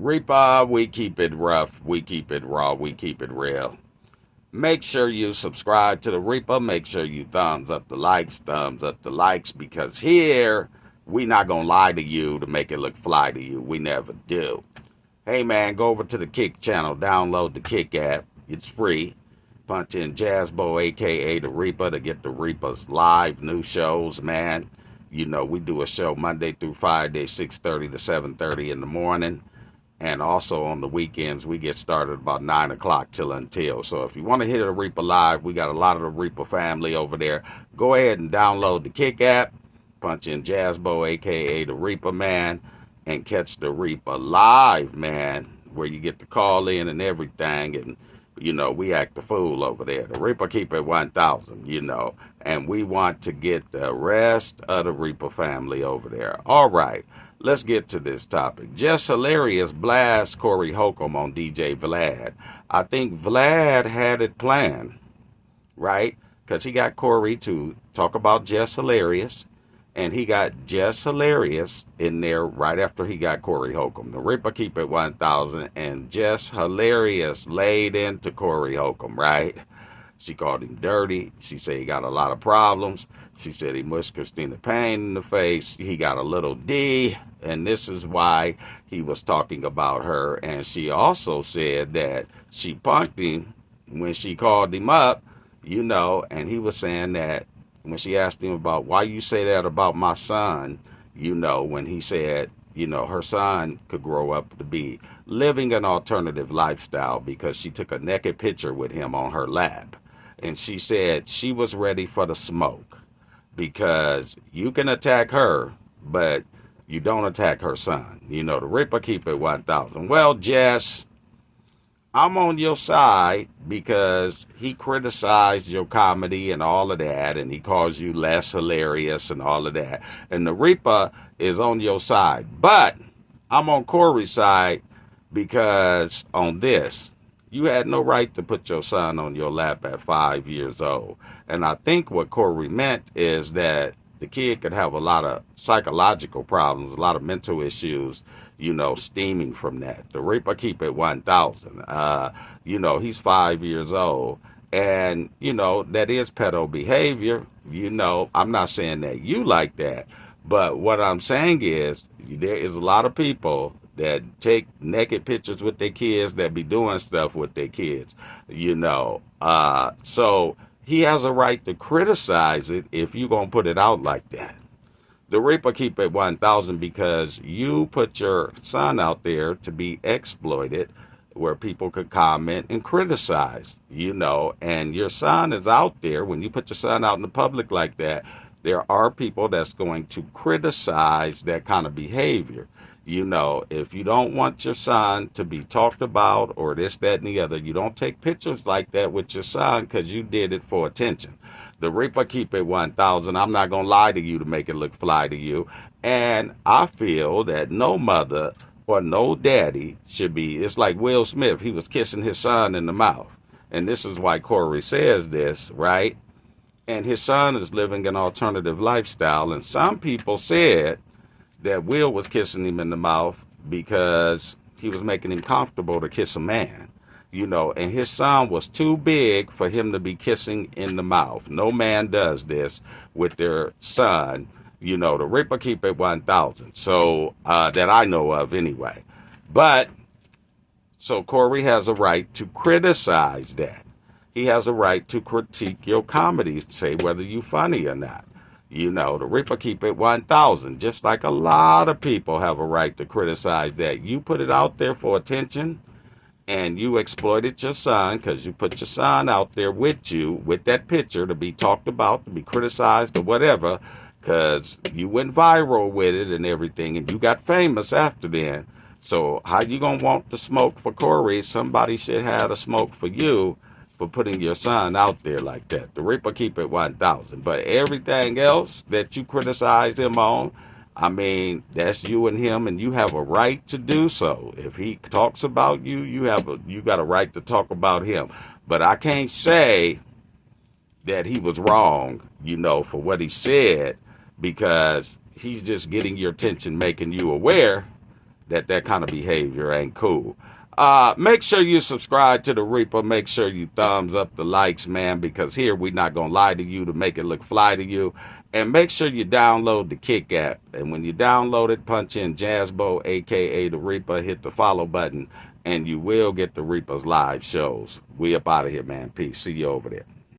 Reaper, we keep it rough, we keep it raw, we keep it real. Make sure you subscribe to the Reaper. Make sure you thumbs up the likes, because here we not gonna lie to you to make it look fly to you. We never do. Hey man, go over to the Kick channel, download the Kick app. It's free. Punch in Jazzbo, aka the Reaper, to get the Reaper's live new shows, man. You know, we do a show Monday through Friday, 6:30 to 7:30 in the morning. And also on the weekends, we get started about 9 o'clock till until. So if you want to hear the Reaper live, we got a lot of the Reaper family over there. Go ahead and download the Kick app. Punch in Jazzbo, a.k.a. the Reaper Man, and catch the Reaper live, man, where you get to call in and everything. And, you know, we act the fool over there. The Reaper keep it 1,000, you know. And we want to get the rest of the Reaper family over there. All right. Let's get to this topic. Jess hilarious blast Corey Holcomb on DJ Vlad. I think Vlad had it planned, right? Because he got Corey to talk about Jess hilarious, and he got Jess hilarious in there right after he got Corey Holcomb. The Ripper keep it 1,000, and Jess hilarious laid into Corey Holcomb, right? She called him dirty. She said he got a lot of problems. She said he mushed Christina Payne in the face. He got a little D, and this is why he was talking about her. And she also said that she punked him when she called him up, you know, and he was saying that when she asked him about why you say that about my son, you know, when he said, you know, her son could grow up to be living an alternative lifestyle because she took a naked picture with him on her lap. And she said she was ready for the smoke because you can attack her, but you don't attack her son. You know, the Ripper keep it 1,000. Well, Jess, I'm on your side because he criticized your comedy and all of that, and he calls you less hilarious and all of that. And the Reaper is on your side. But I'm on Corey's side because on this, you had no right to put your son on your lap at 5 years old. And I think what Corey meant is that the kid could have a lot of psychological problems, a lot of mental issues, you know, stemming from that. The Reaper keep it 1,000. You know, he's 5 years old. And, you know, that is pedo behavior. You know, I'm not saying that you like that. But what I'm saying is there is a lot of people that take naked pictures with their kids that be doing stuff with their kids, you know. So he has a right to criticize it if you're going to put it out like that. The Reaper keep it 1,000 because you put your son out there to be exploited where people could comment and criticize, you know, and your son is out there. When you put your son out in the public like that, there are people that's going to criticize that kind of behavior. You know, if you don't want your son to be talked about or this, that, and the other, you don't take pictures like that with your son because you did it for attention. The Reaper keep it 1,000. I'm not going to lie to you to make it look fly to you. And I feel that no mother or no daddy should be, it's like Will Smith. He was kissing his son in the mouth. And this is why Corey says this, right? And his son is living an alternative lifestyle. And some people said that Will was kissing him in the mouth because he was making him comfortable to kiss a man, you know, and his son was too big for him to be kissing in the mouth. No man does this with their son, you know. The Reaper keep it 1,000, so that I know of anyway. But so Corey has a right to criticize that. He has a right to critique your comedy, say whether you funny or not. You know, the Reaper keep it 1,000, just like a lot of people have a right to criticize that. You put it out there for attention, and you exploited your son because you put your son out there with you, with that picture to be talked about, to be criticized or whatever, because you went viral with it and everything, and you got famous after then. So how you going to want the smoke for Corey? Somebody should have the smoke for you for putting your son out there like that. The Reaper keep it 1,000. But everything else that you criticize him on, I mean, that's you and him, and you have a right to do so. If he talks about you, you got a right to talk about him. But I can't say that he was wrong, you know, for what he said, because he's just getting your attention, making you aware That kind of behavior ain't cool. Make sure you subscribe to the Reaper. Make sure you thumbs up the likes, man, because here we not gonna lie to you to make it look fly to you. And make sure you download the Kick app. And when you download it, punch in Jazzbo, aka the Reaper, hit the follow button, and you will get the Reaper's live shows. We up out of here, man. Peace. See you over there.